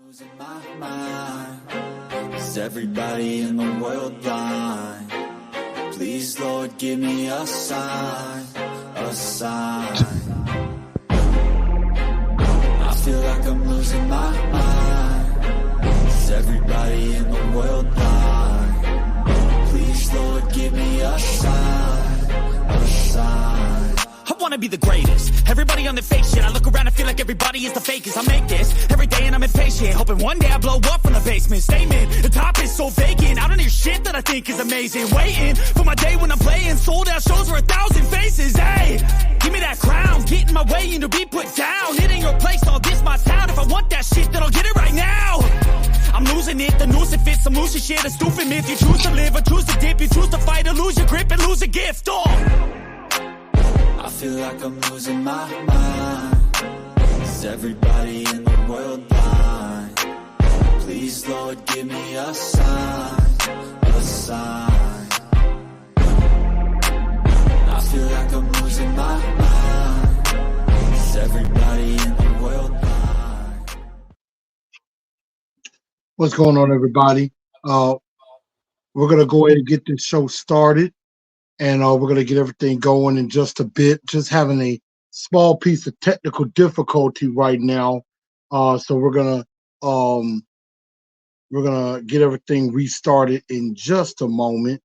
Losing my mind. Is everybody in the world blind? Please, Lord, give me a sign, a sign. I feel like I'm losing my mind. Is everybody in the world blind? Please, Lord, give me a sign, a sign. I wanna be the greatest. Everybody on the fake shit. I look around and feel like everybody is the fakest. I make this every day and I'm impatient, hoping one day I blow up from the basement. Statement, the top is so vacant. I don't hear shit that I think is amazing. Waiting for my day when I'm playing sold out shows for 1,000 faces. Hey, give me that crown, get in my way and to be put down. It ain't your place, all this my town. If I want that shit, then I'll get it right now. I'm losing it, the noose it fits. I'm losing shit, a stupid myth. You choose to live or choose to dip. You choose to fight or lose your grip and lose a gift. I feel like I'm losing my mind. Is everybody in the world blind? Please, Lord, give me a sign, a sign. I feel like I'm losing my mind. Is everybody in the world blind? What's going on, everybody? We're going to go ahead and get this show started. And we're going to get everything going in just a bit. Just having a small piece of technical difficulty right now. So we're gonna get everything restarted in just a moment.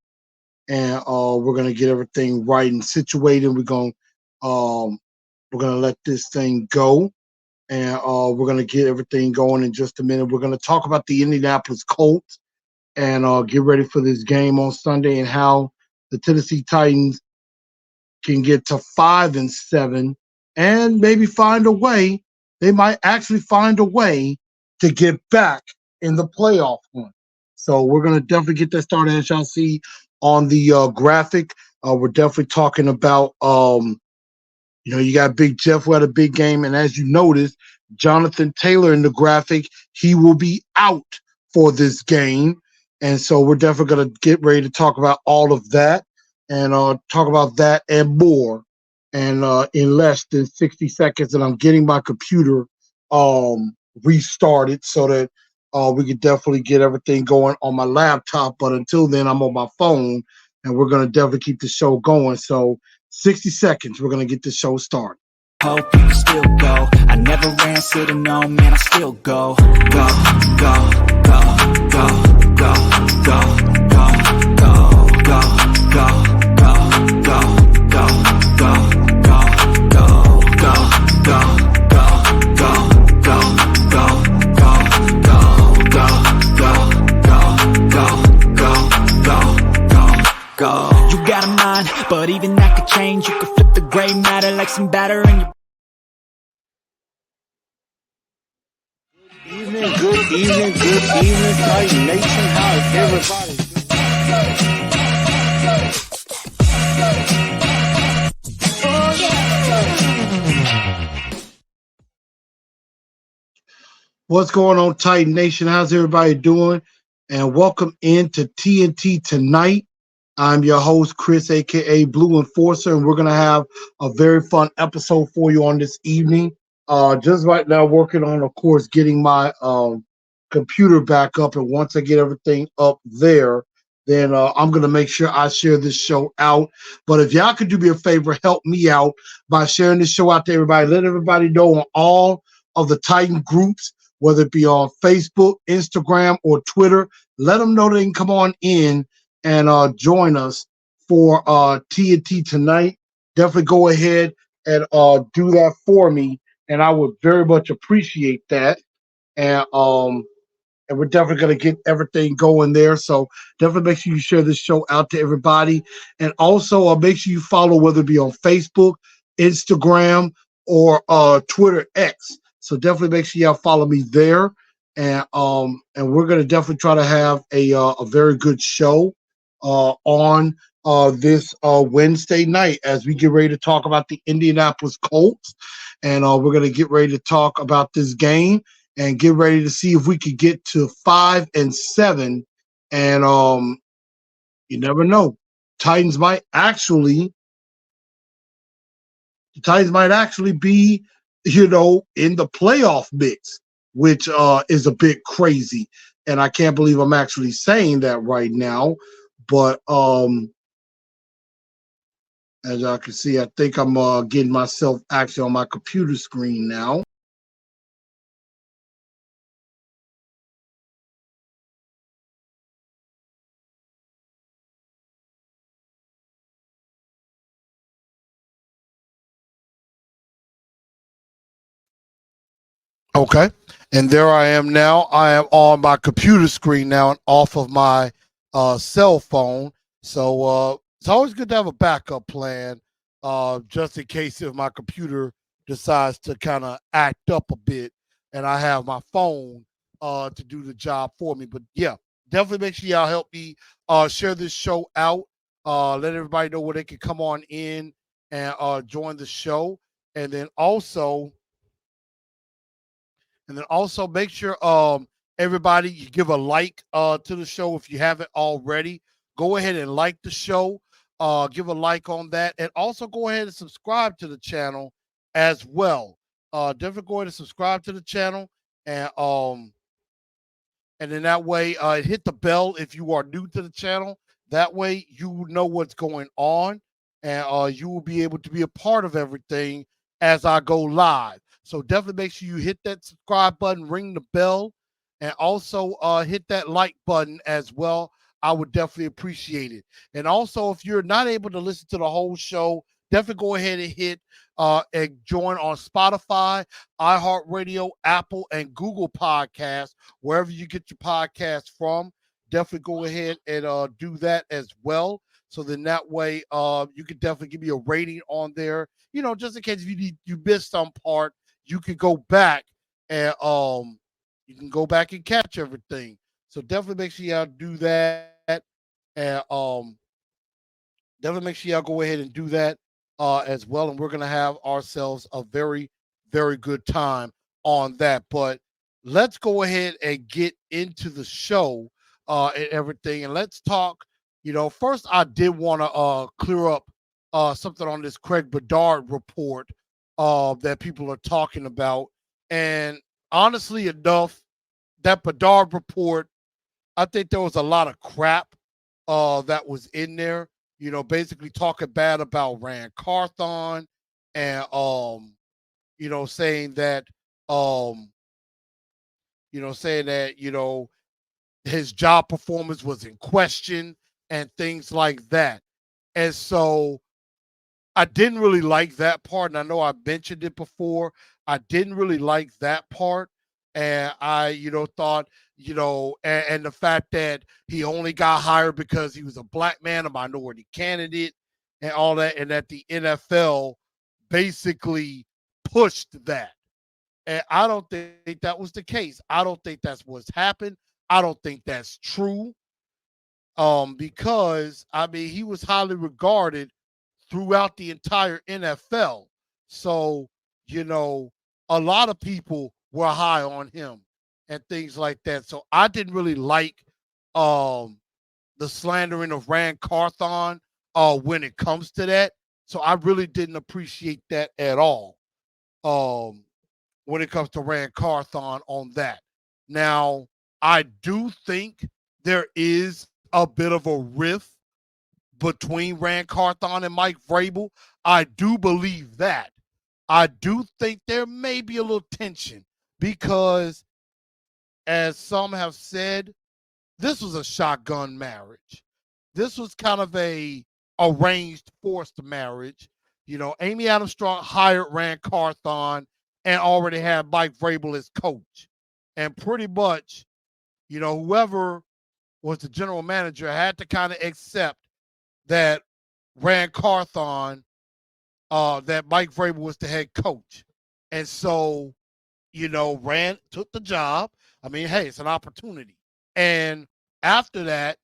And we're going to get everything right and situated. We're going to let this thing go. And we're going to get everything going in just a minute. We're going to talk about the Indianapolis Colts and get ready for this game on Sunday and how the Tennessee Titans can get to 5-7 and maybe find a way. They might actually find a way to get back in the playoff hunt. So we're going to definitely get that started. As y'all see on the graphic, we're definitely talking about, you got Big Jeff who had a big game. And as you notice, Jonathan Taylor in the graphic, he will be out for this game. And so we're definitely going to get ready to talk about all of that and talk about that and more. And in less than 60 seconds, and I'm getting my computer restarted so that we can definitely get everything going on my laptop. But until then, I'm on my phone, and we're going to definitely keep the show going. So 60 seconds, we're going to get the show started. Hope you can still go. I never ran, should've known, man, I still go. Go, go, go, go, go, go, go, go, go, go. You got a mind, but even that could change. You could flip the gray matter like some batter in your... Good evening, Titan Nation. How's everybody? What's going on, Titan Nation? How's everybody doing? And welcome into TNT Tonight. I'm your host, Chris, a.k.a. Blue Enforcer, and we're going to have a very fun episode for you on this evening. Just right now working on, of course, getting my computer back up, and once I get everything up there, then I'm going to make sure I share this show out. But if y'all could do me a favor, help me out by sharing this show out to everybody. Let everybody know on all of the Titan groups, whether it be on Facebook, Instagram, or Twitter. Let them know they can come on in and join us for TNT Tonight. Definitely go ahead and do that for me, and I would very much appreciate that. And we're definitely going to get everything going there. So definitely make sure you share this show out to everybody. And also make sure you follow, whether it be on Facebook, Instagram, or Twitter X. So definitely make sure y'all follow me there. And we're going to definitely try to have a very good show on this Wednesday night as we get ready to talk about the Indianapolis Colts. And we're going to get ready to talk about this game and get ready to see if we could get to 5-7. And you never know. Titans might actually be, in the playoff mix. which is a bit crazy. And I can't believe I'm actually saying that right now. But as y'all can see, I think I'm getting myself actually on my computer screen now. Okay. And there I am now. I am on my computer screen now and off of my cell phone. So it's always good to have a backup plan just in case if my computer decides to kind of act up a bit and I have my phone to do the job for me. But yeah, definitely make sure y'all help me share this show out. Let everybody know where they can come on in and join the show. And then also, make sure everybody you give a like to the show if you haven't already. Go ahead and like the show. Give a like on that. And also go ahead and subscribe to the channel as well. Definitely go ahead and subscribe to the channel and then that way hit the bell if you are new to the channel. That way you know what's going on and you will be able to be a part of everything as I go live. So definitely make sure you hit that subscribe button, ring the bell, and also hit that like button as well. I would definitely appreciate it. And also, if you're not able to listen to the whole show, definitely go ahead and hit and join on Spotify, iHeartRadio, Apple, and Google Podcasts, wherever you get your podcast from. Definitely go ahead and do that as well. So then that way you can definitely give me a rating on there. You know, just in case you missed some part, you can go back and catch everything. So definitely make sure y'all do that. And definitely make sure y'all go ahead and do that as well. And we're gonna have ourselves a very, very good time on that. But let's go ahead and get into the show and everything. And let's talk. You know, first I did want to clear up something on this Craig Bedard report that people are talking about. And honestly enough, that Bedard report, I think there was a lot of crap that was in there. You know, basically talking bad about Rand Carthon and saying that um, his job performance was in question and things like that. And so I didn't really like that part. And I know I mentioned it before. I didn't really like that part. And I, thought, and the fact that he only got hired because he was a black man, a minority candidate, and all that, and that the NFL basically pushed that. And I don't think that was the case. I don't think that's what's happened. I don't think that's true. Because I mean, he was highly regarded throughout the entire NFL. So, you know, a lot of people were high on him and things like that. So I didn't really like um the slandering of Rand Carthon when it comes to that. So I really didn't appreciate that at all. When it comes to Rand Carthon on that. Now, I do think there is a bit of a rift between Rand Carthon and Mike Vrabel. I do believe that. I do think there may be a little tension because, as some have said, this was a shotgun marriage. This was kind of a arranged, forced marriage. You know, Amy Adams Strong hired Rand Carthon and already had Mike Vrabel as coach. And pretty much, whoever was the general manager had to kind of accept that Rand Carthon, that Mike Vrabel was the head coach. And so, Rand took the job. I mean, hey, it's an opportunity. And after that,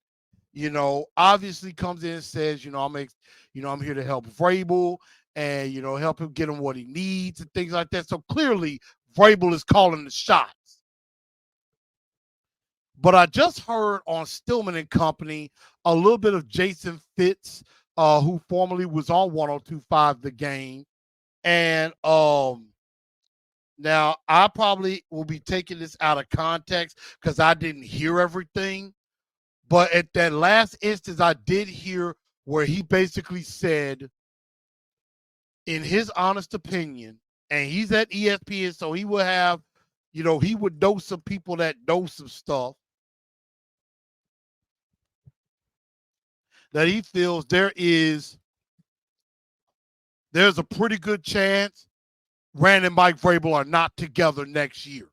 obviously comes in and says, I'm here to help Vrabel and, help him get him what he needs and things like that. So clearly, Vrabel is calling the shots. But I just heard on Stillman and Company a little bit of Jason Fitz, who formerly was on 102.5 The Game. And Now, I probably will be taking this out of context because I didn't hear everything. But at that last instance, I did hear where he basically said, in his honest opinion, and he's at ESPN, so he would have, he would know some people that know some stuff, that he feels there's a pretty good chance Rand and Mike Vrabel are not together next year.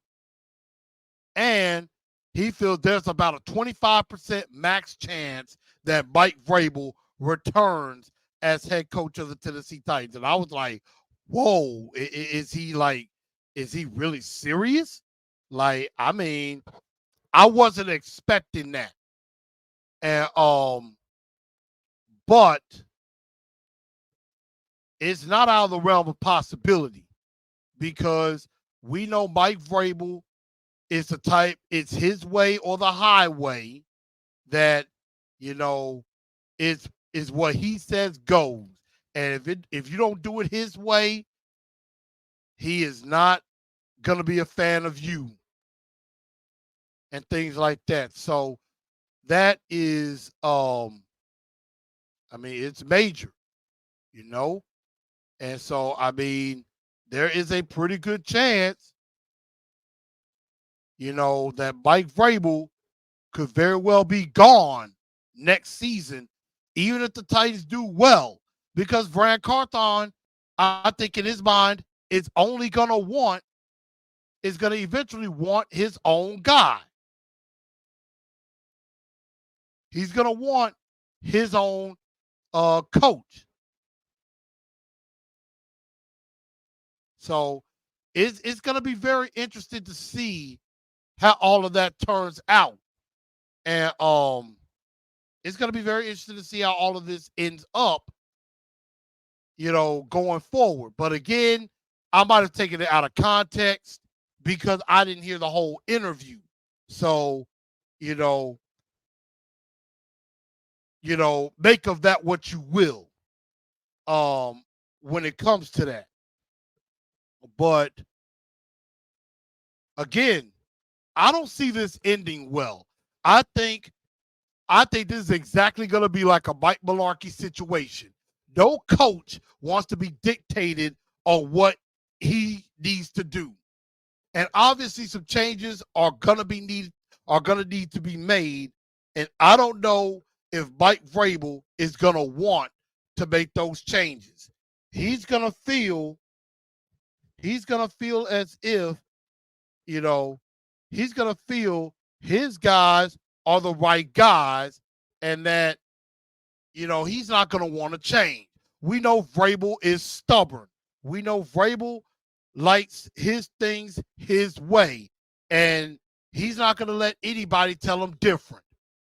And he feels there's about a 25% max chance that Mike Vrabel returns as head coach of the Tennessee Titans. And I was like, whoa, is he really serious? Like, I mean, I wasn't expecting that. And but it's not out of the realm of possibility because we know Mike Vrabel is the type, it's his way or the highway, that, is what he says goes. And if you don't do it his way, he is not gonna be a fan of you and things like that. So that is it's major, And so there is a pretty good chance, that Mike Vrabel could very well be gone next season, even if the Titans do well, because Brad Carthon, I think in his mind, is going to eventually want his own guy. He's going to want his own coach. So it's going to be very interesting to see how all of that turns out. And it's going to be very interesting to see how all of this ends up, going forward. But again, I might have taken it out of context because I didn't hear the whole interview. So, make of that what you will, when it comes to that. But again, I don't see this ending well. I think this is exactly going to be like a Mike Mularkey situation. No coach wants to be dictated on what he needs to do. And obviously some changes are going to need to be made. And I don't know if Mike Vrabel is going to want to make those changes. He's going to feel as if, he's going to feel his guys are the right guys and that, he's not going to want to change. We know Vrabel is stubborn. We know Vrabel likes his things his way, and he's not going to let anybody tell him different.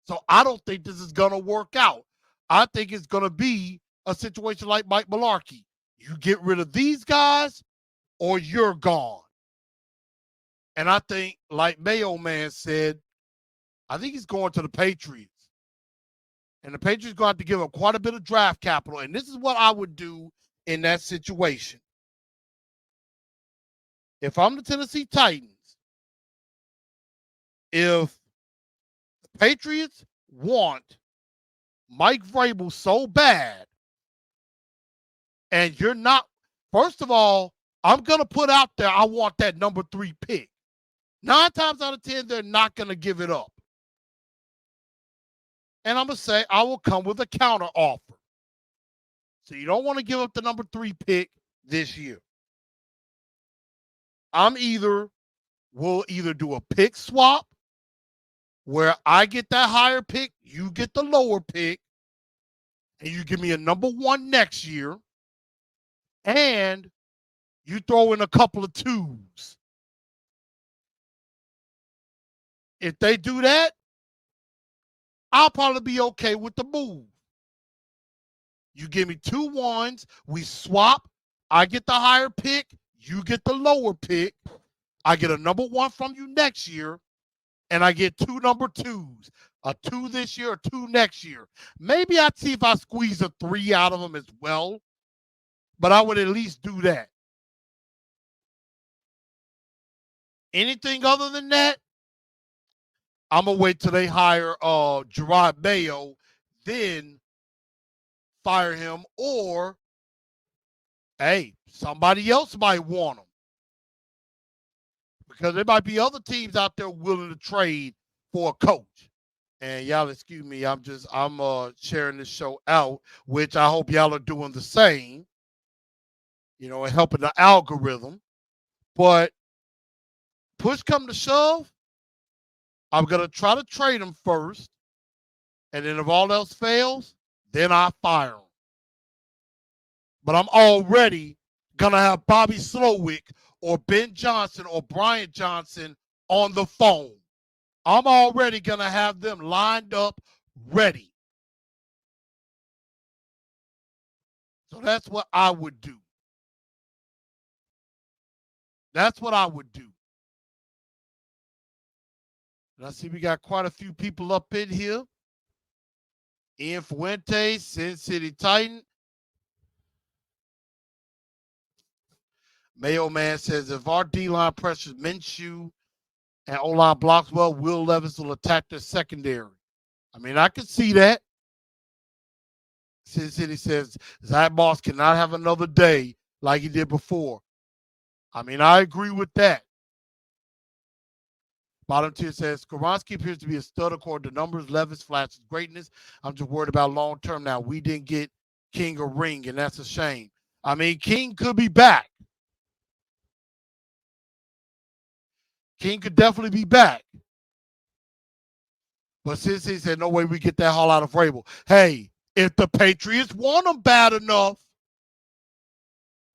So I don't think this is going to work out. I think it's going to be a situation like Mike Mularkey. You get rid of these guys or you're gone. And I think, like Mayo Man said, I think he's going to the Patriots. And the Patriots going to have to give up quite a bit of draft capital. And this is what I would do in that situation. If I'm the Tennessee Titans, if the Patriots want Mike Vrabel so bad, and you're not, first of all, I'm going to put out there, I want that number 3 pick. 9 times out of 10, they're not going to give it up. And I'm going to say I will come with a counter offer. So you don't want to give up the number 3 pick this year. We'll either do a pick swap where I get that higher pick, you get the lower pick, and you give me a number 1 next year, and you throw in a couple of 2s. If they do that, I'll probably be okay with the move. You give me 2 1s, we swap, I get the higher pick, you get the lower pick, I get a number 1 from you next year, and I get 2 number 2s, a 2 this year, a 2 next year. Maybe I'd see if I squeeze a 3 out of them as well, but I would at least do that. Anything other than that, I'm going to wait till they hire Gerard Mayo, then fire him, or, hey, somebody else might want him. Because there might be other teams out there willing to trade for a coach. And y'all excuse me, I'm sharing this show out, which I hope y'all are doing the same, and helping the algorithm. But push come to shove, I'm going to try to trade him first. And then if all else fails, then I fire him. But I'm already going to have Bobby Slowick or Ben Johnson or Brian Johnson on the phone. I'm already going to have them lined up, ready. So that's what I would do. That's what I would do. And I see we got quite a few people up in here. Ian Fuentes, Sin City Titan. Mayo Man says, if our D-line pressures Minshew and O-line blocks well, Will Levis will attack their secondary. I mean, I can see that. Sin City says, Zach Moss cannot have another day like he did before. I mean, I agree with that. Bottom tier says, Skoronski appears to be a stud according to numbers. Levis flashes greatness. I'm just worried about long term now. We didn't get King a ring, and that's a shame. I mean, King could be back. King could definitely be back. But since he said, no way we get that haul out of Vrabel. Hey, if the Patriots want him bad enough,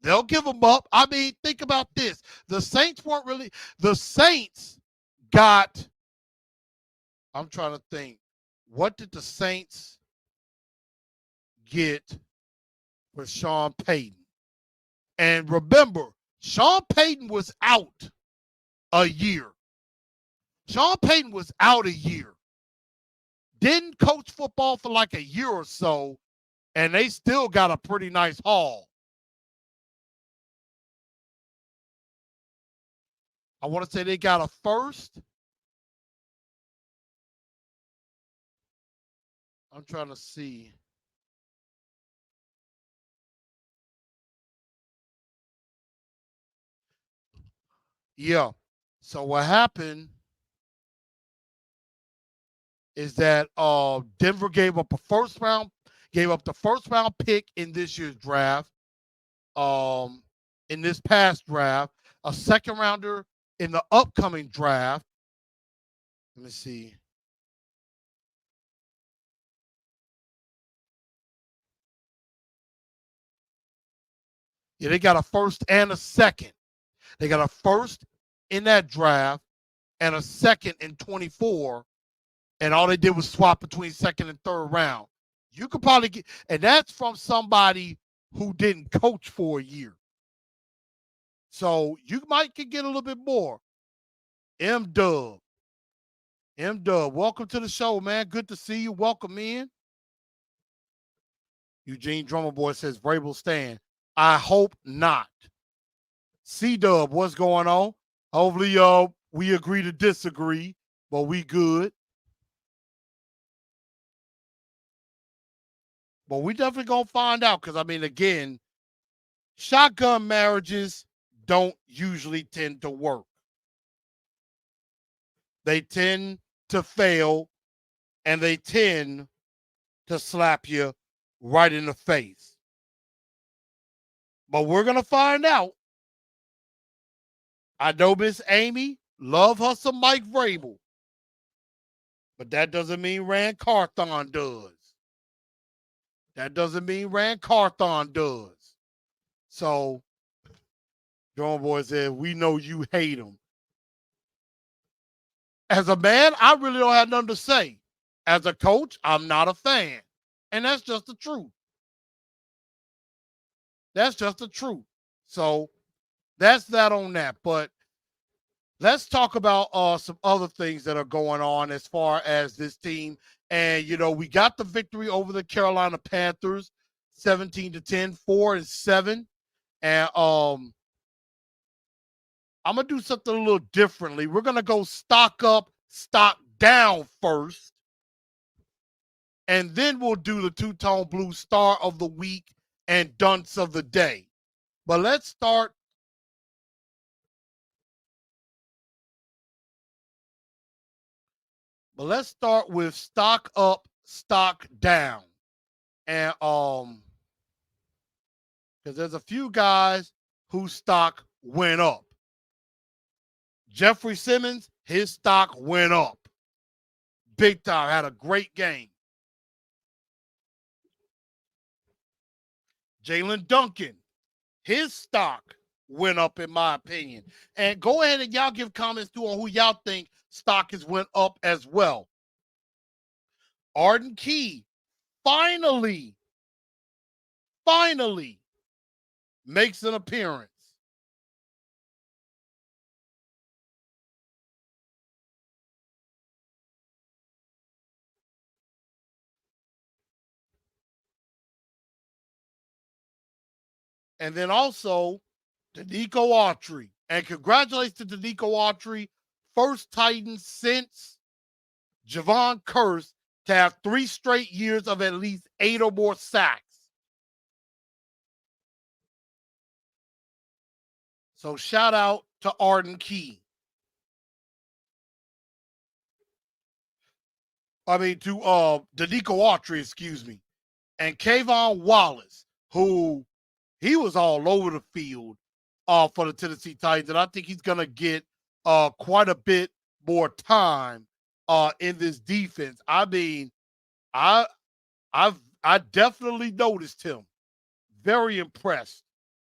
they'll give him up. I mean, think about this. The Saints got, I'm trying to think, what did the Saints get for Sean Payton? And remember, Sean Payton was out a year. Sean Payton was out a year. Didn't coach football for like a year or so, and they still got a pretty nice haul. I want to say they got a first. I'm trying to see. Yeah. So what happened is that Denver gave up the first round pick in this year's draft, in this past draft, a second rounder in the upcoming draft. Let me see. Yeah, they got a first and a second. They got a first in that draft and a second in 24. And all they did was swap between second and third round. You could probably get, and that's from somebody who didn't coach for a year. So you might could get a little bit more. M-Dub, welcome to the show, man. Good to see you. Welcome in. Eugene Drummer Boy says, Vrabel stand. I hope not. C-Dub, what's going on? Hopefully, we agree to disagree, but we good. But we definitely going to find out because, I mean, again, shotgun marriages don't usually tend to work. They tend to fail, and they tend to slap you right in the face. But we're going to find out. I know Miss Amy love her some Mike Vrabel, but that doesn't mean Rand Carthon does. That doesn't mean Rand Carthon does. So, John Boy said, we know you hate him. As a man, I really don't have nothing to say. As a coach, I'm not a fan. And that's just the truth. That's just the truth. So, that's that on that. But let's talk about some other things that are going on as far as this team. And, we got the victory over the Carolina Panthers, 17-10, 4-7. And I'm going to do something a little differently. We're going to go stock up, stock down first. And then we'll do the two-tone blue star of the week and dunce of the day. But let's start. With stock up, stock down. And because there's a few guys whose stock went up. Jeffrey Simmons, his stock went up. Big time, had a great game. Jalen Duncan, his stock went up, in my opinion. And go ahead and y'all give comments too on who y'all think stock has went up as well. Arden Key finally makes an appearance. And then also, Danico Autry. And congratulations to Danico Autry, first Titan since Javon Curse to have 3 straight years of at least 8 or more sacks. So shout out to Arden Key. To Danico Autry, excuse me. And Kayvon Wallace, who he was all over the field for the Tennessee Titans. And I think he's going to get quite a bit more time in this defense. I mean, I definitely noticed him. Very impressed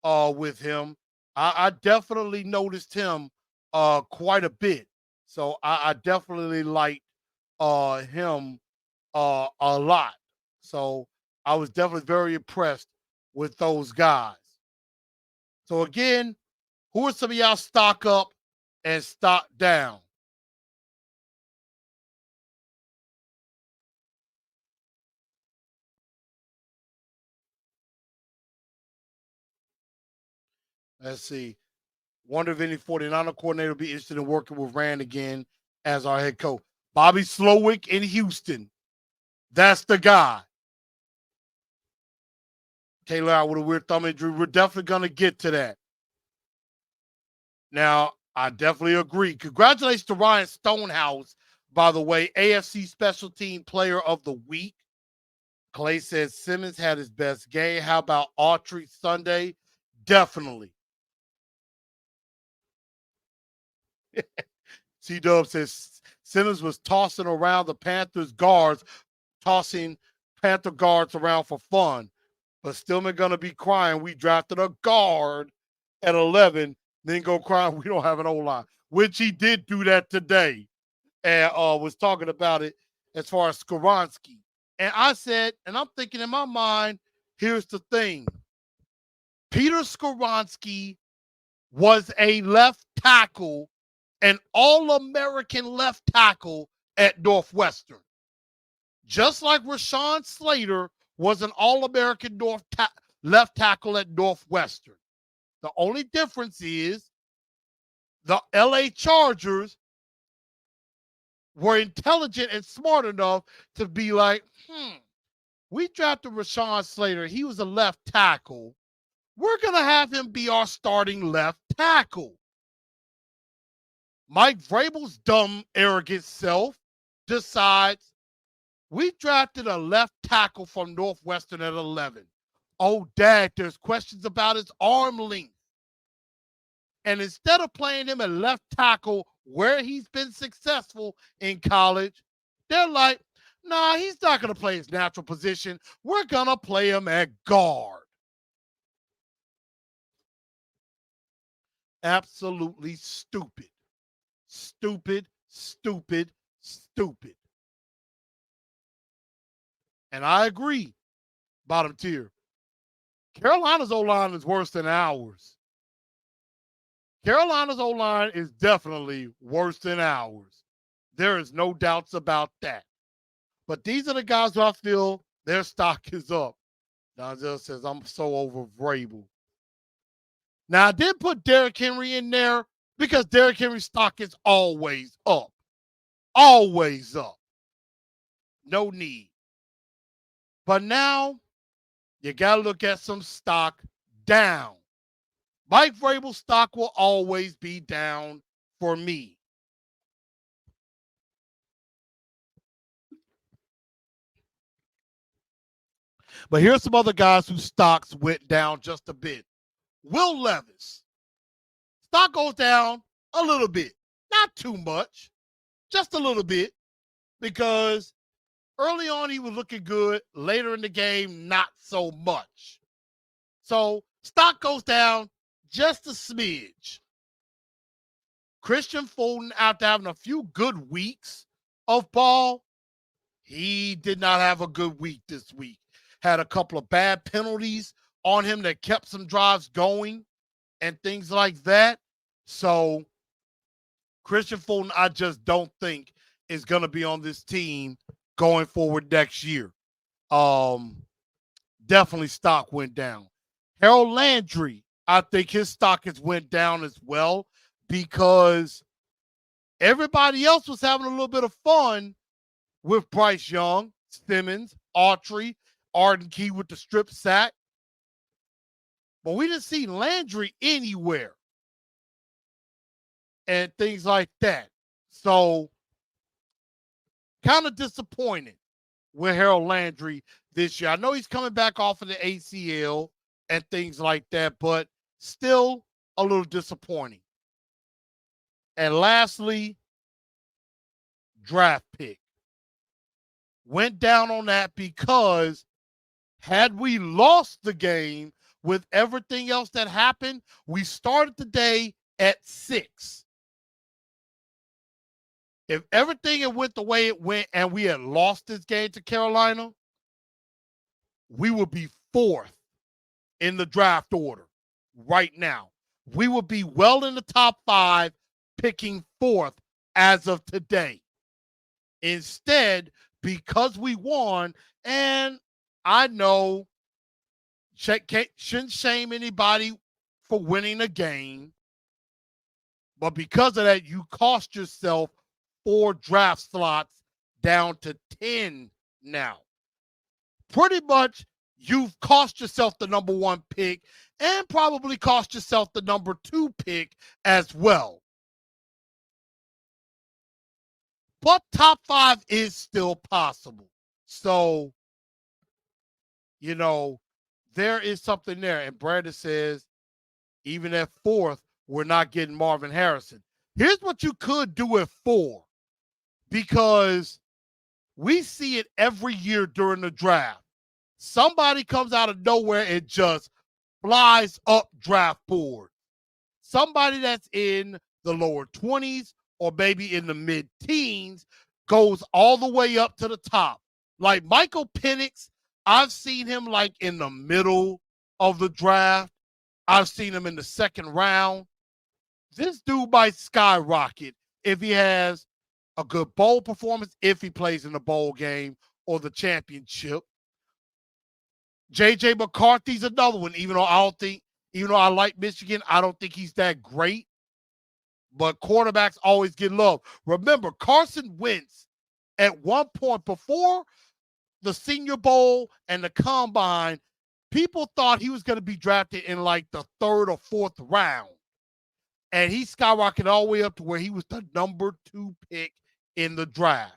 with him. I definitely noticed him quite a bit. So I definitely liked him a lot. So I was definitely very impressed with those guys. So again, who are some of y'all stock up and stock down? Let's see. Wonder if any 49er coordinator will be interested in working with Rand again as our head coach. Bobby Slowick in Houston. That's the guy. Taylor out with a weird thumb injury. We're definitely going to get to that. Now, I definitely agree. Congratulations to Ryan Stonehouse, by the way, AFC Special Team Player of the Week. Clay says Simmons had his best game. How about Autry Sunday? Definitely. C-Dub says Simmons was tossing around the Panthers guards, tossing Panther guards around for fun. But Stillman going to be crying. We drafted a guard at 11, then go crying we don't have an O-line, which he did do that today and was talking about it as far as Skoronski. And I said, and I'm thinking in my mind, here's the thing. Peter Skoronski was a left tackle, an All-American left tackle at Northwestern. Just like Rashawn Slater was an All-American left tackle at Northwestern. The only difference is the LA Chargers were intelligent and smart enough to be like, we drafted Rashawn Slater. He was a left tackle. We're going to have him be our starting left tackle. Mike Vrabel's dumb, arrogant self decides we drafted a left tackle from Northwestern at 11. Oh, Dad, there's questions about his arm length. And instead of playing him at left tackle where he's been successful in college, they're like, nah, he's not going to play his natural position. We're going to play him at guard. Absolutely stupid. Stupid, stupid, stupid. And I agree, bottom tier. Carolina's O-line is worse than ours. Carolina's O-line is definitely worse than ours. There is no doubts about that. But these are the guys who I feel their stock is up. Donzel says, I'm so over Vrabel. Now, I did put Derrick Henry in there because Derrick Henry's stock is always up. Always up. No need. But now you got to look at some stock down. Mike Vrabel's stock will always be down for me. But here's some other guys whose stocks went down just a bit. Will Levis. Stock goes down a little bit. Not too much. Just a little bit. Because early on he was looking good. Later in the game, not so much. So stock goes down just a smidge. Christian Fulton, after having a few good weeks of ball, he did not have a good week this week. Had a couple of bad penalties on him that kept some drives going and things like that. So Christian Fulton, I just don't think is going to be on this team going forward next year. Definitely stock went down. Harold Landry, I think his stock has went down as well because everybody else was having a little bit of fun with Bryce Young, Simmons, Autry, Arden Key with the strip sack. But we didn't see Landry anywhere and things like that. So kind of disappointed with Harold Landry this year. I know he's coming back off of the ACL and things like that, but still a little disappointing. And lastly, draft pick. Went down on that because had we lost the game with everything else that happened, we started the day at 6. If everything had went the way it went and we had lost this game to Carolina, we would be 4th in the draft order right now. We would be well in the top 5, picking 4th as of today. Instead, because we won, and I know shouldn't shame anybody for winning a game, but because of that, you cost yourself 4 draft slots down to 10 now. Pretty much, you've cost yourself the number 1 pick and probably cost yourself the number 2 pick as well. But top 5 is still possible. So, you know, there is something there. And Brandon says, even at 4th, we're not getting Marvin Harrison. Here's what you could do at 4, because we see it every year during the draft. Somebody comes out of nowhere and just flies up draft board. Somebody that's in the lower 20s or maybe in the mid-teens goes all the way up to the top. Like Michael Penix, I've seen him like in the middle of the draft. I've seen him in the 2nd round. This dude might skyrocket if he has a good bowl performance, if he plays in the bowl game or the championship. J.J. McCarthy's another one, even though I like Michigan, I don't think he's that great. But quarterbacks always get love. Remember, Carson Wentz, at one point before the Senior Bowl and the Combine, people thought he was going to be drafted in like the 3rd or 4th round. And he skyrocketed all the way up to where he was the number 2 pick in the draft.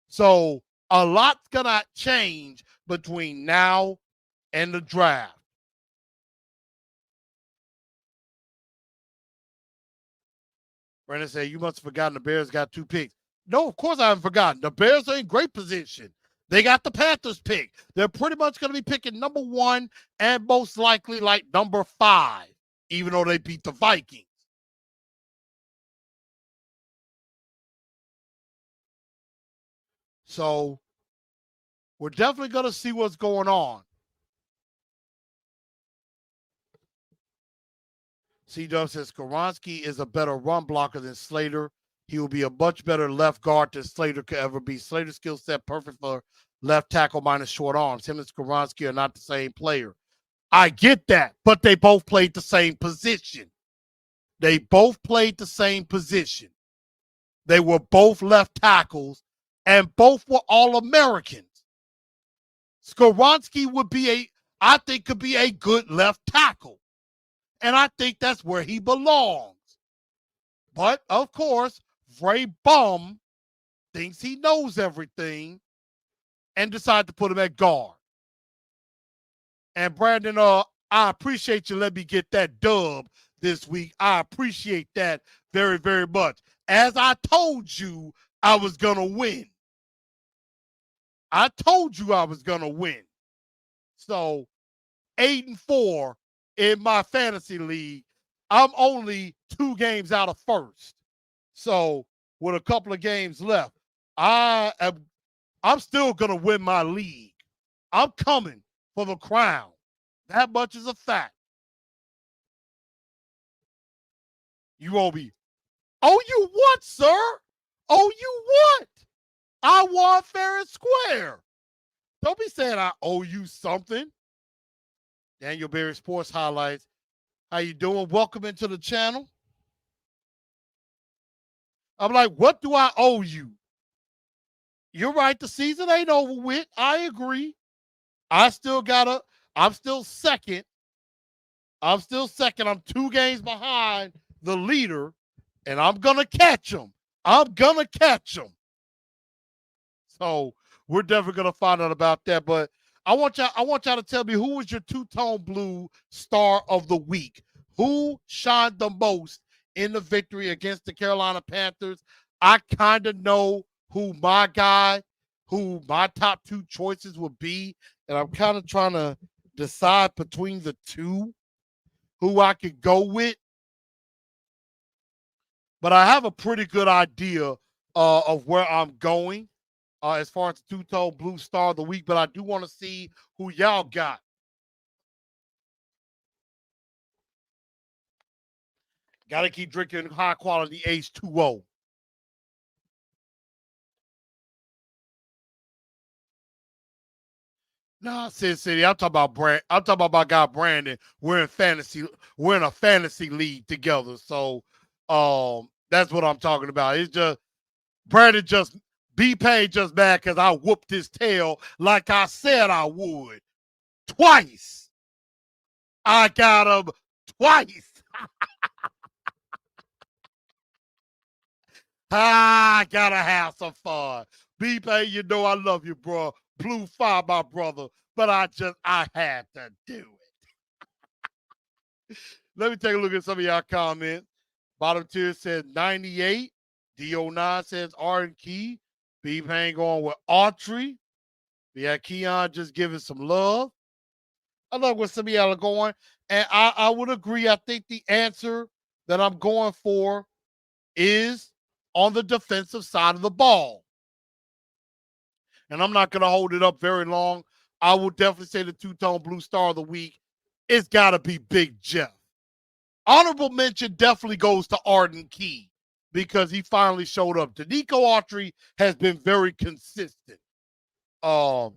So a lot's going to change between now and the draft. Brandon said, you must have forgotten the Bears got 2 picks. No, of course I haven't forgotten. The Bears are in great position. They got the Panthers pick. They're pretty much going to be picking number 1 and most likely like number 5, even though they beat the Vikings. So we're definitely going to see what's going on. C-Dub says Skoronski is a better run blocker than Slater. He will be a much better left guard than Slater could ever be. Slater's skill set perfect for left tackle minus short arms. Him and Skoronski are not the same player. I get that, but they both played the same position. They both played the same position. They were both left tackles, and both were All-Americans. Skoronski I think, could be a good left tackle. And I think that's where he belongs. But, of course, Ray Bum thinks he knows everything and decided to put him at guard. And Brandon, I appreciate you letting me get that dub this week. I appreciate that very, very much. As I told you, I was going to win. I told you I was going to win. So 8-4 in my fantasy league. I'm only 2 games out of first. So with a couple of games left, I'm still going to win my league. I'm coming for the crown. That much is a fact. You won't be, oh, you what, sir? Oh, you what? I won fair and square. Don't be saying I owe you something. Daniel Berry Sports Highlights. How you doing? Welcome into the channel. I'm like, what do I owe you? You're right. The season ain't over with. I agree. I'm still second. I'm 2 games behind the leader, and I'm going to catch him. So we're definitely going to find out about that. But I want y'all to tell me, who was your two-tone blue star of the week? Who shined the most in the victory against the Carolina Panthers? I kind of know who my top 2 choices would be, and I'm kind of trying to decide between the two who I could go with. But I have a pretty good idea of where I'm going as far as the two-tone blue star of the week, but I do want to see who y'all got. Got to keep drinking high-quality H2O. Nah, Sid City. I'm talking about my guy Brandon. We're in a fantasy league together. So that's what I'm talking about. It's just Brandon B-Pain just mad because I whooped his tail like I said I would. Twice. I got him twice. I gotta have some fun. B-Pain, you know I love you, bro. Blue 5, my brother. But I had to do it. Let me take a look at some of y'all comments. Bottom tier says 98. D09 says R and Key. B-Pain going with Autry. We had Keon just giving some love. I love where some of y'all are going. And I would agree. I think the answer that I'm going for is on the defensive side of the ball. And I'm not going to hold it up very long. I will definitely say the two-tone blue star of the week. It's got to be Big Jeff. Honorable mention definitely goes to Arden Key because he finally showed up. Danico Autry has been very consistent. So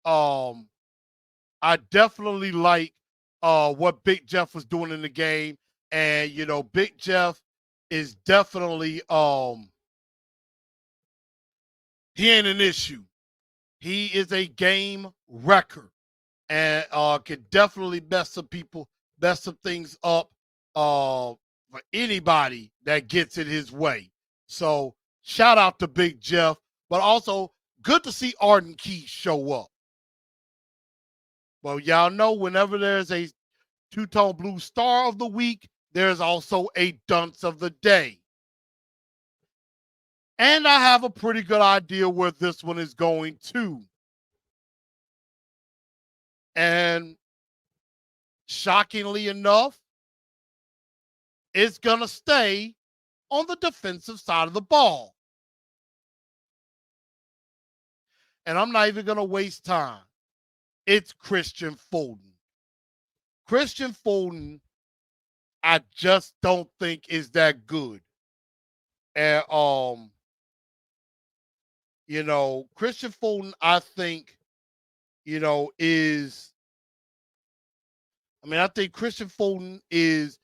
I definitely like what Big Jeff was doing in the game. And, you know, Big Jeff is definitely he ain't an issue. He is a game wrecker and can definitely mess some things up for anybody that gets in his way. So shout out to Big Jeff, but also good to see Arden Key show up. Well, y'all know whenever there's a two-tone blue star of the week, there's also a dunce of the day. And I have a pretty good idea where this one is going to. And shockingly enough, it's going to stay on the defensive side of the ball. And I'm not even going to waste time. It's Christian Fulton. Christian Fulton, I just don't think is that good. And you know, Christian Fulton, I think, you know, is I mean, I think Christian Fulton is,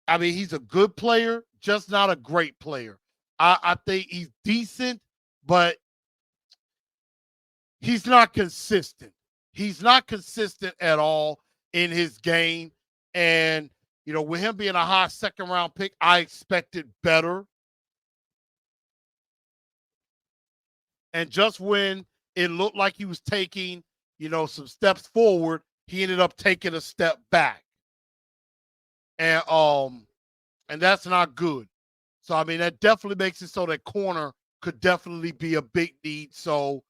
I mean, he's a good player, just not a great player. I think he's decent, but he's not consistent. He's not consistent at all in his game. And, with him being a high second round pick, I expected better. And just when it looked like he was taking, some steps forward, he ended up taking a step back. And that's not good. So, I mean, that definitely makes it so that corner could definitely be a big need. So,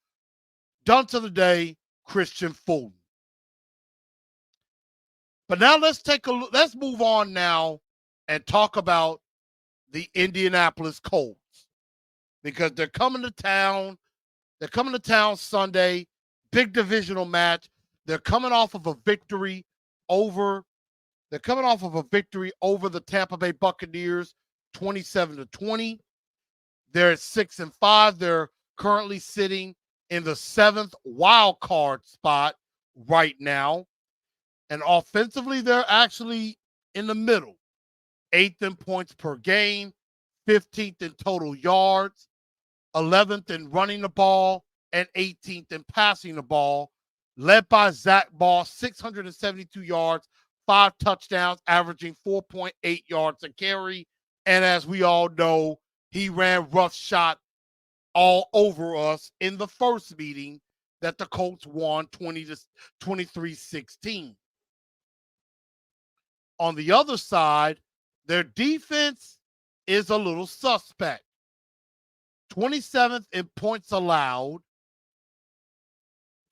done to the day, Christian Fulton. But now let's move on now and talk about the Indianapolis Colts, because they're coming to town. They're coming to town Sunday, big divisional match. They're coming off of a victory over the Tampa Bay Buccaneers, 27-20. They're at 6-5. They're currently sitting in the 7th wild card spot right now. And offensively, they're actually in the middle. 8th in points per game, 15th in total yards, 11th in running the ball, and 18th in passing the ball, led by Zach Moss, 672 yards, 5 touchdowns, averaging 4.8 yards a carry. And as we all know, he ran roughshod all over us in the first meeting that the Colts won 23-16. On the other side, their defense is a little suspect. 27th in points allowed,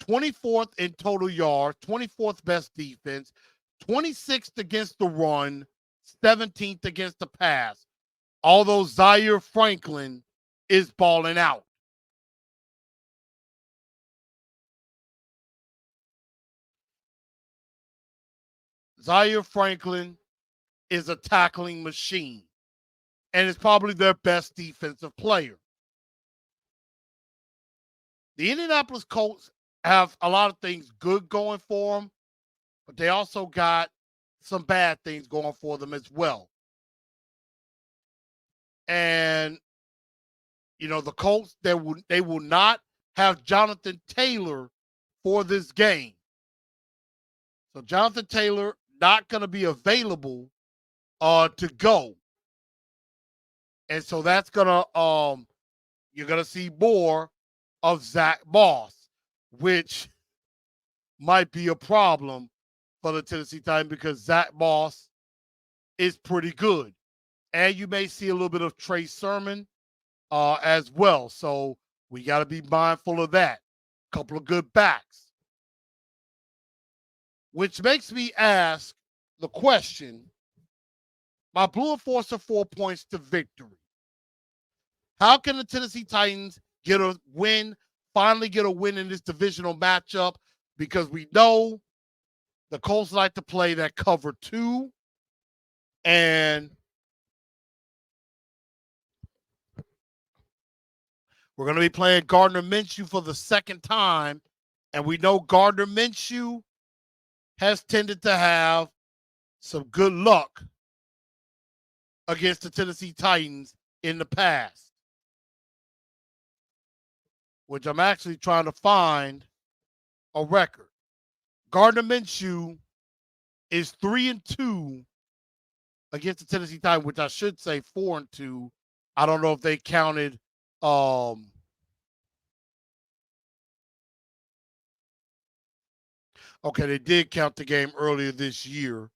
24th in total yards, 24th best defense, 26th against the run, 17th against the pass. Although Zaire Franklin is balling out. Zaire Franklin is a tackling machine and is probably their best defensive player. The Indianapolis Colts have a lot of things good going for them, but they also got some bad things going for them as well. And, the Colts, they will not have Jonathan Taylor for this game. So Jonathan Taylor not going to be available to go. And so that's going to, you're going to see more of Zach Moss, which might be a problem for the Tennessee Titans because Zach Moss is pretty good. And you may see a little bit of Trey Sermon as well. So we got to be mindful of that. A couple of good backs. Which makes me ask the question, my Blue Enforcer 4 points to victory. How can the Tennessee Titans finally get a win in this divisional matchup? Because we know the Colts like to play that cover 2. And we're going to be playing Gardner Minshew for the second time. And we know Gardner Minshew has tended to have some good luck against the Tennessee Titans in the past, which I'm actually trying to find a record. Gardner Minshew is 3-2 against the Tennessee Titans, which I should say 4-2. I don't know if they counted okay, they did count the game earlier this year.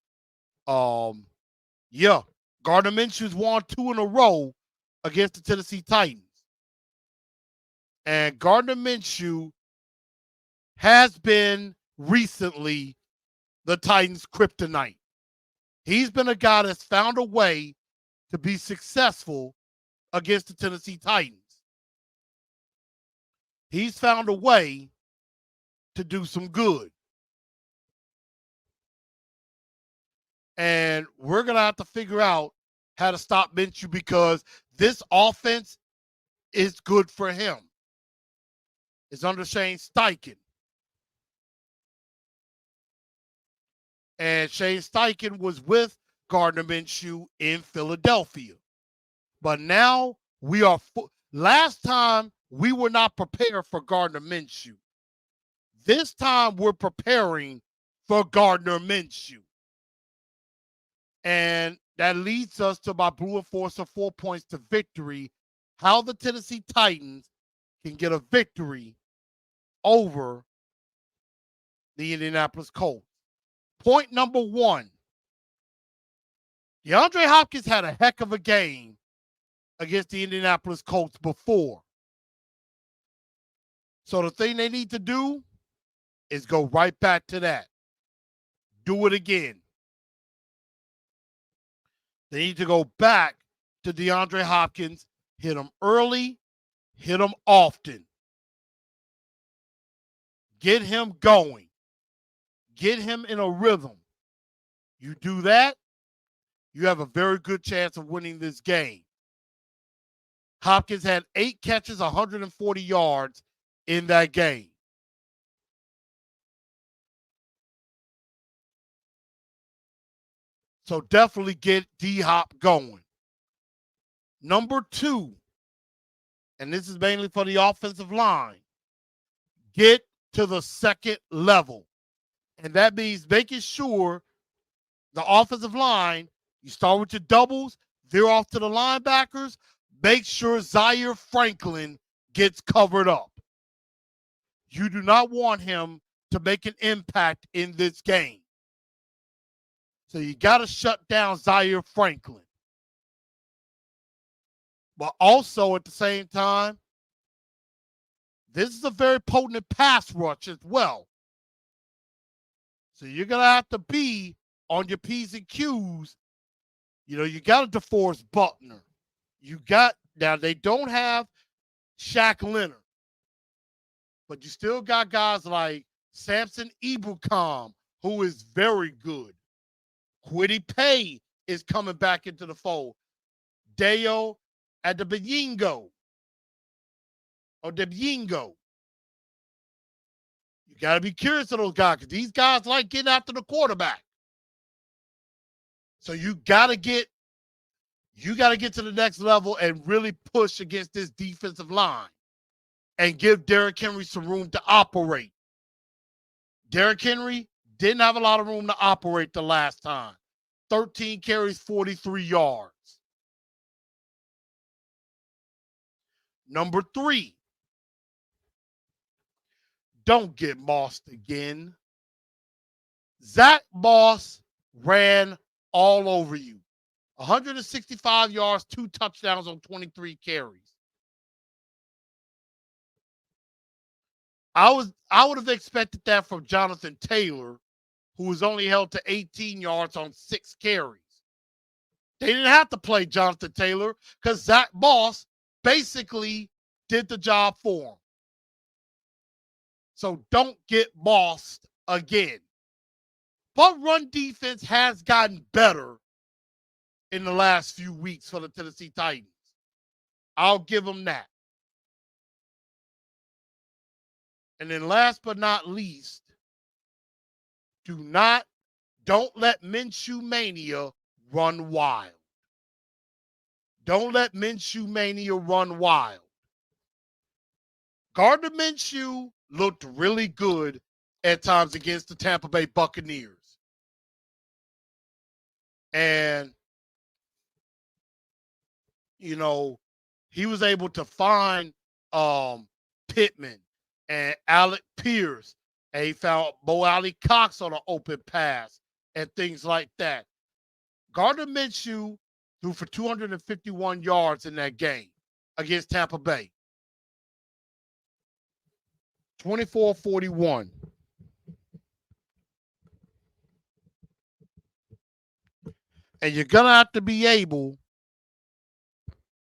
Yeah, Gardner Minshew's won 2 in a row against the Tennessee Titans. And Gardner Minshew has been recently the Titans' kryptonite. He's been a guy that's found a way to be successful against the Tennessee Titans. He's found a way to do some good. And we're going to have to figure out how to stop Minshew because this offense is good for him. It's under Shane Steichen. And Shane Steichen was with Gardner Minshew in Philadelphia. But now we are last time we were not prepared for Gardner Minshew. This time we're preparing for Gardner Minshew. And that leads us to my Blue Enforcer 4 points to victory. How the Tennessee Titans can get a victory over the Indianapolis Colts. Point number 1. DeAndre Hopkins had a heck of a game against the Indianapolis Colts before. So the thing they need to do is go right back to that. Do it again. They need to go back to DeAndre Hopkins, hit him early, hit him often. Get him going. Get him in a rhythm. You do that, you have a very good chance of winning this game. Hopkins had 8 catches, 140 yards in that game. So definitely get D-Hop going. Number 2, and this is mainly for the offensive line, get to the second level. And that means making sure the offensive line, you start with your doubles, veer off to the linebackers, make sure Zaire Franklin gets covered up. You do not want him to make an impact in this game. So you got to shut down Zaire Franklin. But also at the same time, this is a very potent pass rush as well. So you're going to have to be on your P's and Q's. You know, you got a DeForest Buckner. Now they don't have Shaq Leonard. But you still got guys like Samson Ebukam, who is very good. Kwity Paye is coming back into the fold. Deo Adebingo. You got to be curious of those guys because these guys like getting after the quarterback. So you got to get to the next level and really push against this defensive line and give Derrick Henry some room to operate. Derrick Henry didn't have a lot of room to operate the last time. 13 carries, 43 yards. Number 3, don't get mossed again. Zach Moss ran all over you. 165 yards, 2 touchdowns on 23 carries. I would have expected that from Jonathan Taylor, who was only held to 18 yards on 6 carries. They didn't have to play Jonathan Taylor because Zach Moss basically did the job for him. So don't get mossed again. But run defense has gotten better in the last few weeks for the Tennessee Titans. I'll give them that. And then last but not least, don't let Minshew Mania run wild. Don't let Minshew Mania run wild. Gardner Minshew looked really good at times against the Tampa Bay Buccaneers. And, you know, he was able to find Pittman and Alec Pierce. And he found Bo Alley Cox on an open pass and things like that. Gardner Minshew threw for 251 yards in that game against Tampa Bay. 24-41. And you're going to have to be able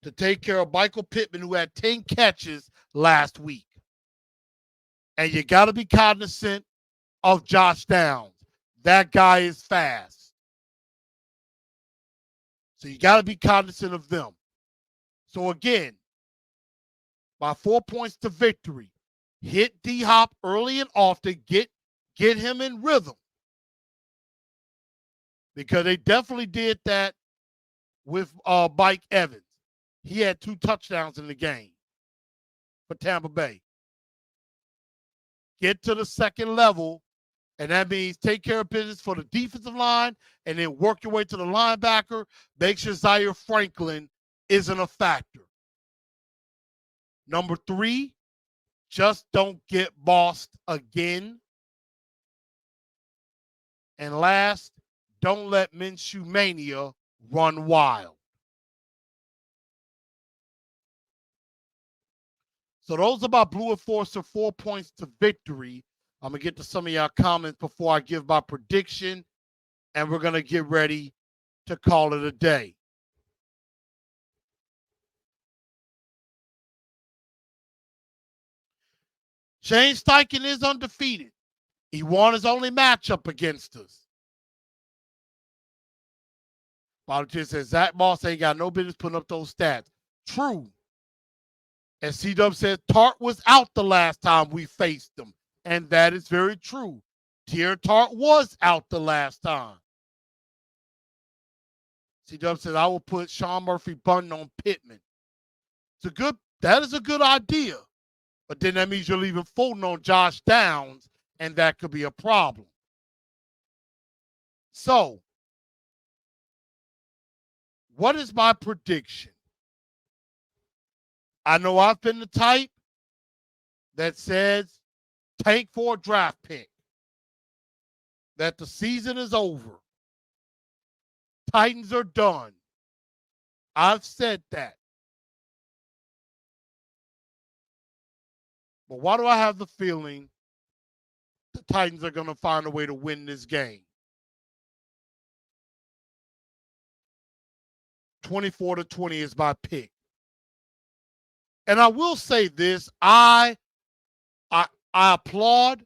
to take care of Michael Pittman, who had 10 catches last week. And you got to be cognizant of Josh Downs. That guy is fast. So you got to be cognizant of them. So again, by 4 points to victory, hit D-Hop early and often, get him in rhythm. because they definitely did that with Mike Evans. He had 2 touchdowns in the game for Tampa Bay. Get to the second level, and that means take care of business for the defensive line and then work your way to the linebacker. Make sure Zaire Franklin isn't a factor. Number 3, just don't get bossed again. And last, don't let Minshew Mania run wild. So those are my Blue Enforcer 4 points to victory. I'm going to get to some of y'all comments before I give my prediction, and we're going to get ready to call it a day. Shane Steichen is undefeated. He won his only matchup against us. Politician says Zach Moss ain't got no business putting up those stats. True. And C-Dub says Tart was out the last time we faced them. And that is very true. Tier Tart was out the last time. C-Dub says I will put Sean Murphy Bunting on Pittman. That is a good idea. But then that means you're leaving Fulton on Josh Downs, and that could be a problem. So, what is my prediction? I know I've been the type that says tank for a draft pick, that the season is over. Titans are done. I've said that. But why do I have the feeling the Titans are going to find a way to win this game? 24-20 is my pick. And I will say this, I applaud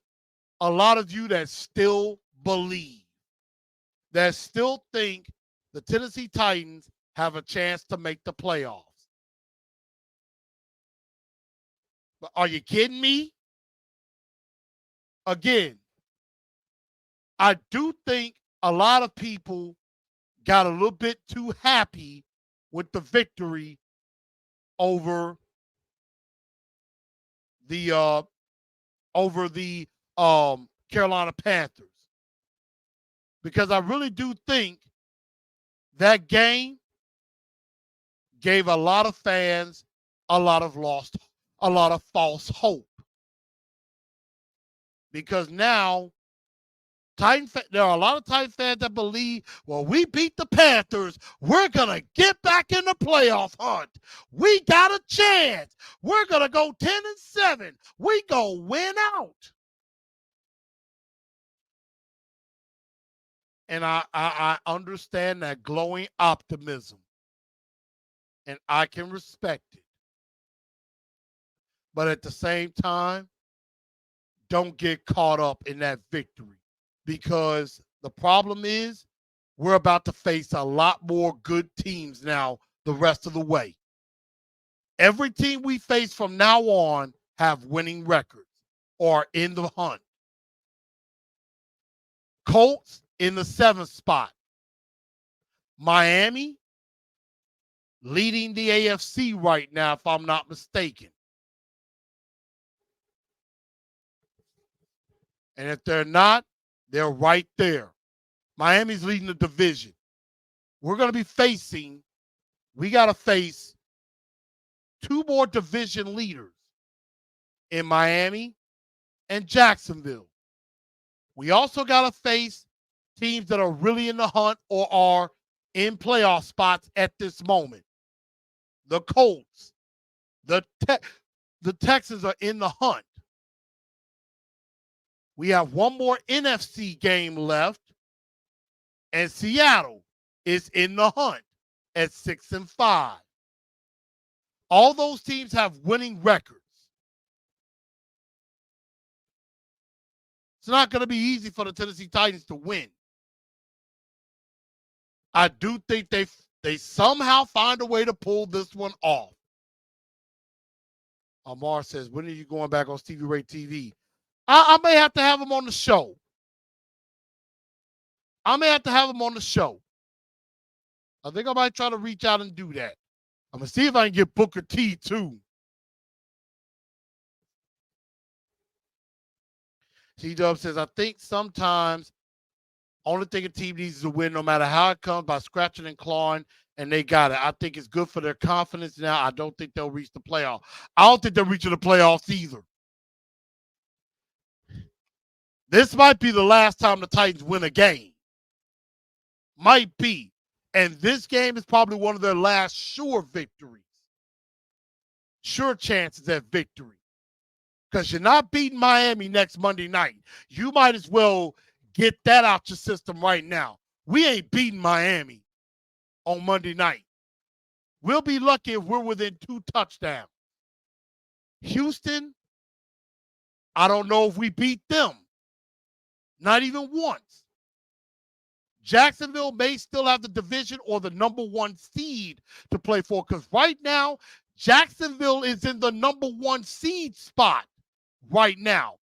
a lot of you that still believe, that still think the Tennessee Titans have a chance to make the playoffs. But are you kidding me? Again, I do think a lot of people got a little bit too happy with the victory over the Carolina Panthers. Because I really do think that game gave a lot of fans a lot of false hope. Because now there are a lot of Titan fans that believe, well, we beat the Panthers, we're going to get back in the playoff hunt. We got a chance. We're going to go 10-7. We going to win out. And I understand that glowing optimism. And I can respect it. But at the same time, don't get caught up in that victory. Because the problem is we're about to face a lot more good teams now the rest of the way. Every team we face from now on have winning records or in the hunt. Colts in the 7th spot. Miami leading the AFC right now, if I'm not mistaken. And if they're not, they're right there. Miami's leading the division. We got to face 2 more division leaders in Miami and Jacksonville. We also got to face teams that are really in the hunt or are in playoff spots at this moment. The Colts, the Texans are in the hunt. We have 1 more NFC game left, and Seattle is in the hunt at 6-5. All those teams have winning records. It's not going to be easy for the Tennessee Titans to win. I do think they somehow find a way to pull this one off. Amar says, when are you going back on Stevie Ray TV? I may have to have him on the show. I may have to have him on the show. I think I might try to reach out and do that. I'm going to see if I can get Booker T too. T-Dub says, I think sometimes only thing a team needs is a win no matter how it comes, by scratching and clawing, and they got it. I think it's good for their confidence now. I don't think they'll reach the playoff. I don't think they're reaching the playoffs either. This might be the last time the Titans win a game. Might be. And this game is probably one of their last sure victories. Sure chances at victory. Because you're not beating Miami next Monday night. You might as well get that out your system right now. We ain't beating Miami on Monday night. We'll be lucky if we're within 2 touchdowns. Houston, I don't know if we beat them. Not even once. Jacksonville may still have the division or the number 1 seed to play for, because right now, Jacksonville is in the number 1 seed spot right now.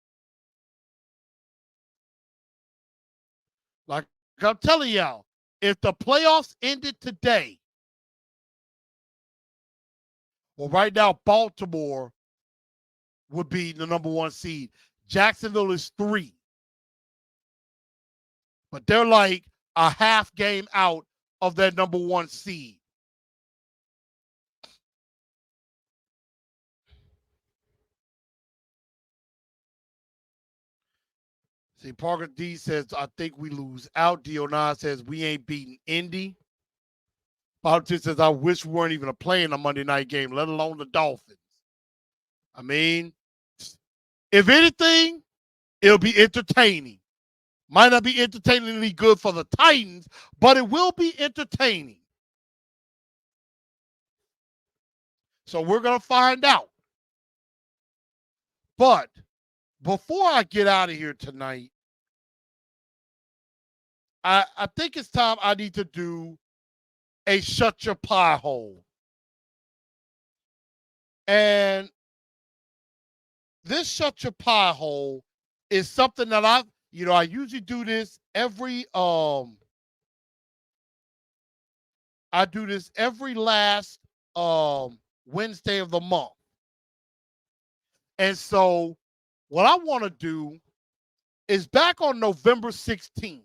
Like I'm telling y'all, if the playoffs ended today, well, right now, Baltimore would be the number 1 seed. Jacksonville is 3. But they're like a half game out of that number 1 seed. See, Parker D says, I think we lose out. Dionah says, we ain't beating Indy. Politics says, I wish we weren't even playing a Monday night game, let alone the Dolphins. I mean, if anything, it'll be entertaining. Might not be entertainingly good for the Titans, but it will be entertaining. So we're going to find out. But before I get out of here tonight, I think it's time I need to do a shut your pie hole. And this shut your pie hole is something that I usually do this every I do this every last Wednesday of the month. And so what I want to do is, back on November 16th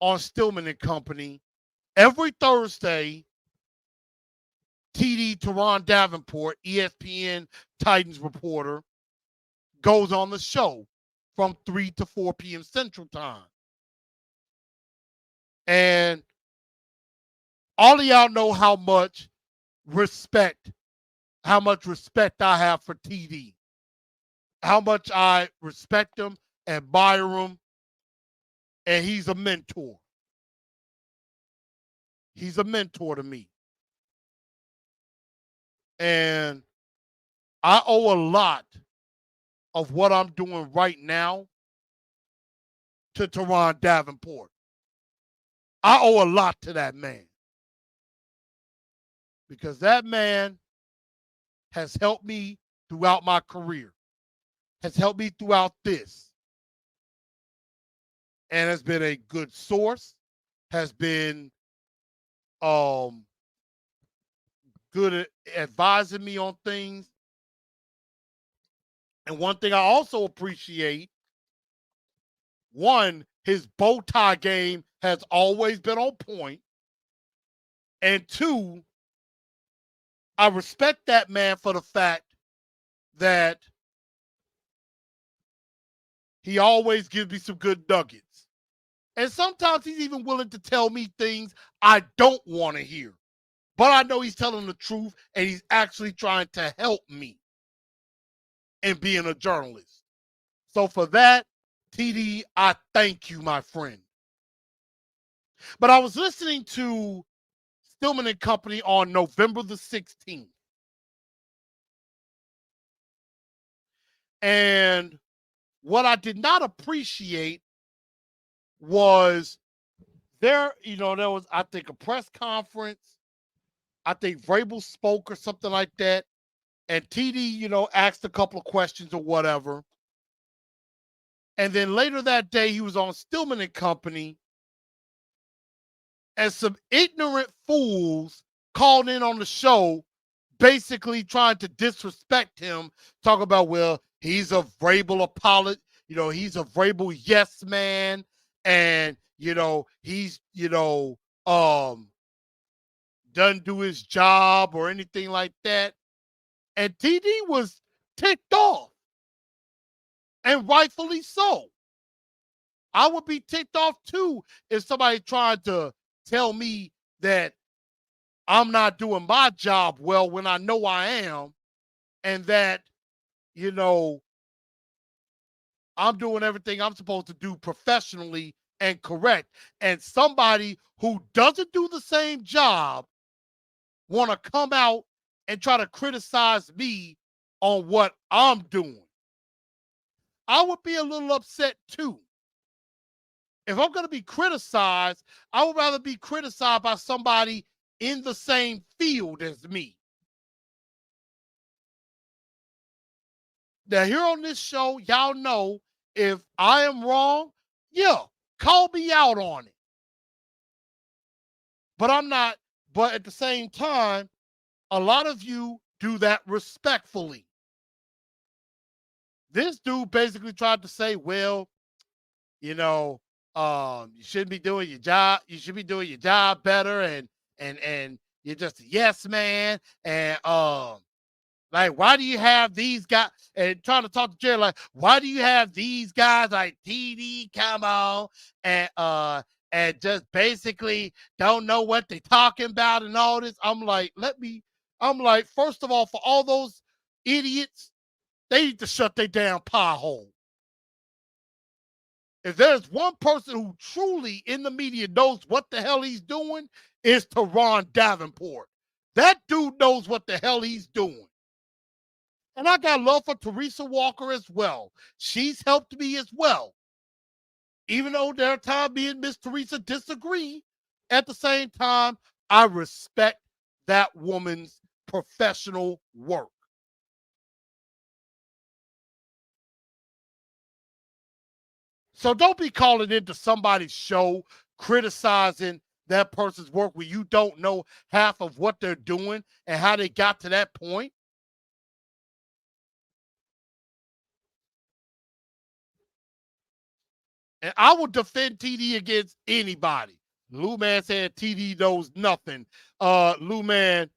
on Stillman and Company, every Thursday, TD Teron Davenport, ESPN Titans reporter, goes on the show from 3 to 4 p.m. Central Time. And all of y'all know how much respect I have for TD. How much I respect him, admire him, and he's a mentor. He's a mentor to me. And I owe a lot of what I'm doing right now to Teron Davenport. I owe a lot to that man. Because that man has helped me throughout my career. Has helped me throughout this. And has been a good source. Has been good at advising me on things. And one thing I also appreciate, one, his bow tie game has always been on point. And two, I respect that man for the fact that he always gives me some good nuggets. And sometimes he's even willing to tell me things I don't want to hear. But I know he's telling the truth, and he's actually trying to help me in being a journalist. So for that, TD, I thank you, my friend. But I was listening to Stillman and Company on November the 16th. And what I did not appreciate was there was, I think, a press conference. I think Vrabel spoke or something like that. And TD, asked a couple of questions or whatever. And then later that day, he was on Stillman and Company. and some ignorant fools called in on the show, basically trying to disrespect him, talk about, well, he's a Vrabel apologist, he's a Vrabel yes man, and he's doesn't do his job or anything like that. And TD was ticked off, and rightfully so. I would be ticked off too if somebody tried to tell me that I'm not doing my job well when I know I am, and that, I'm doing everything I'm supposed to do professionally and correct. And somebody who doesn't do the same job want to come out and try to criticize me on what I'm doing. I would be a little upset too. If I'm going to be criticized, I would rather be criticized by somebody in the same field as me. Now, here on this show, y'all know if I am wrong, yeah, call me out on it. But I'm not, but at the same time, a lot of you do that respectfully. This dude basically tried to say, well, you shouldn't be doing your job. You should be doing your job better, and you're just a yes man. And like, why do you have these guys? And trying to talk to Jerry, like, why do you have these guys like TD come on and just basically don't know what they're talking about and all this? I'm like, first of all, for all those idiots, they need to shut their damn pie hole. If there's one person who truly in the media knows what the hell he's doing, it's Teron Davenport. That dude knows what the hell he's doing. And I got love for Teresa Walker as well. She's helped me as well. Even though there are times me and Miss Teresa disagree, at the same time, I respect that woman's professional work. So don't be calling into somebody's show criticizing that person's work when you don't know half of what they're doing and how they got to that point. And I will defend TD against anybody. Lou Man said TD knows nothing. Lou Man,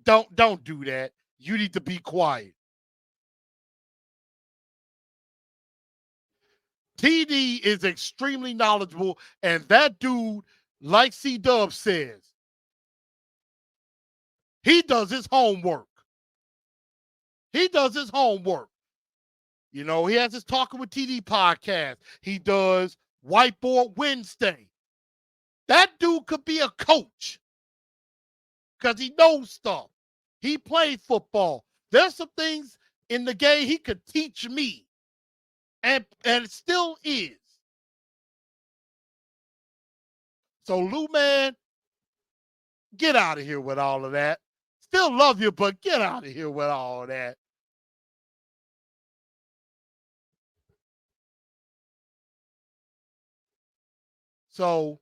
don't do that. You need to be quiet. TD is extremely knowledgeable, and that dude, like C-Dub says, he does his homework. He does his homework. He has his Talking with TD podcast. He does Whiteboard Wednesday. That dude could be a coach because he knows stuff. He played football. There's some things in the game he could teach me, and it still is. So, Lou Man, get out of here with all of that. Still love you, but get out of here with all of that. So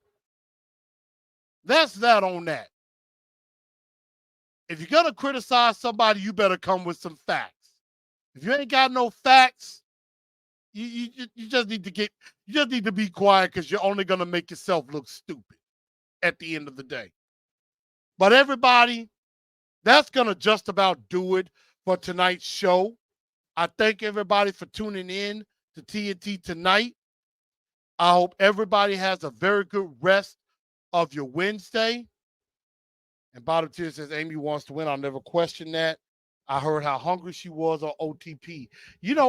that's that on that. If you're going to criticize somebody, you better come with some facts. If you ain't got no facts, you just need to be quiet, because you're only going to make yourself look stupid at the end of the day. But everybody, that's going to just about do it for tonight's show. I thank everybody for tuning in to TNT tonight. I hope everybody has a very good rest of your Wednesday. And Bottom Tier says Amy wants to win. I'll never question that. I heard how hungry she was on OTP.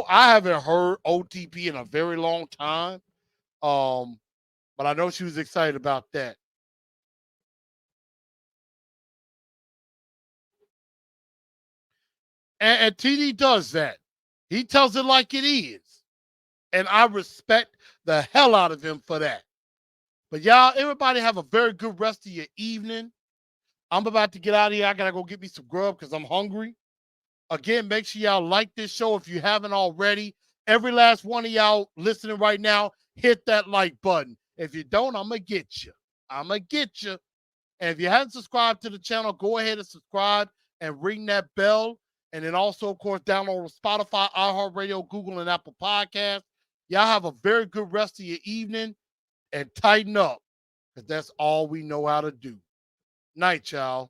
I haven't heard OTP in a very long time. But I know she was excited about that. And TD does that. He tells it like it is. And I respect the hell out of him for that. But y'all, everybody have a very good rest of your evening. I'm about to get out of here. I got to go get me some grub because I'm hungry. Again, make sure y'all like this show if you haven't already. Every last one of y'all listening right now, hit that like button. If you don't, I'm going to get you. I'm going to get you. And if you haven't subscribed to the channel, go ahead and subscribe and ring that bell. And then also, of course, download Spotify, iHeartRadio, Google, and Apple Podcasts. Y'all have a very good rest of your evening and tighten up, because that's all we know how to do. Night, y'all.